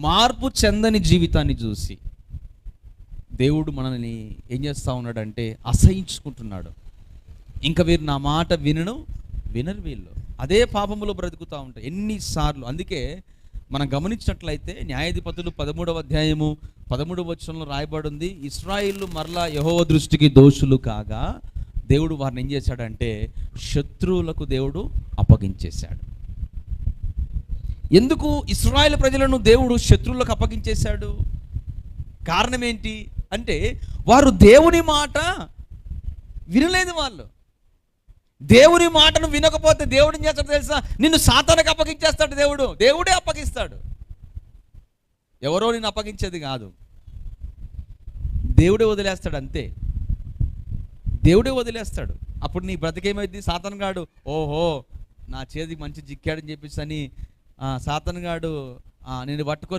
మార్పు చెందని జీవితాన్ని చూసి దేవుడు మనల్ని ఏం చేస్తూ ఉన్నాడంటే అసహించుకుంటున్నాడు. ఇంకా వీరు నా మాట వినరు వీళ్ళు అదే పాపములో బ్రతుకుతూ ఉంటారు ఎన్నిసార్లు. అందుకే మనం గమనించినట్లయితే న్యాయాధిపతులు 13వ అధ్యాయము 13వ వచనంలో రాయబడింది, ఇశ్రాయేలు మరలా యెహోవా దృష్టికి దోషులు కాగా దేవుడు వారిని ఏం చేశాడంటే శత్రువులకు దేవుడు అప్పగించేశాడు. ఎందుకు ఇశ్రాయేలు ప్రజలను దేవుడు శత్రువులకు అప్పగించేశాడు? కారణం ఏంటి అంటే వారు దేవుని మాట వినలేదు. వాళ్ళు దేవుని మాటను వినకపోతే దేవుడు ఏం చేస్తాడు తెలుసా? నిన్ను సాతానుకు అప్పగించేస్తాడు. దేవుడే అప్పగిస్తాడు. ఎవరో నిన్ను అప్పగించేది కాదు, దేవుడే వదిలేస్తాడు. అంతే, దేవుడే వదిలేస్తాడు. అప్పుడు నీ బ్రతికేమైంది? సాతానుగాడు ఓహో నా చేతికి మంచి జిక్కాడని చెప్పేసి అని సాతానుగాడు నిన్ను పట్టుకొని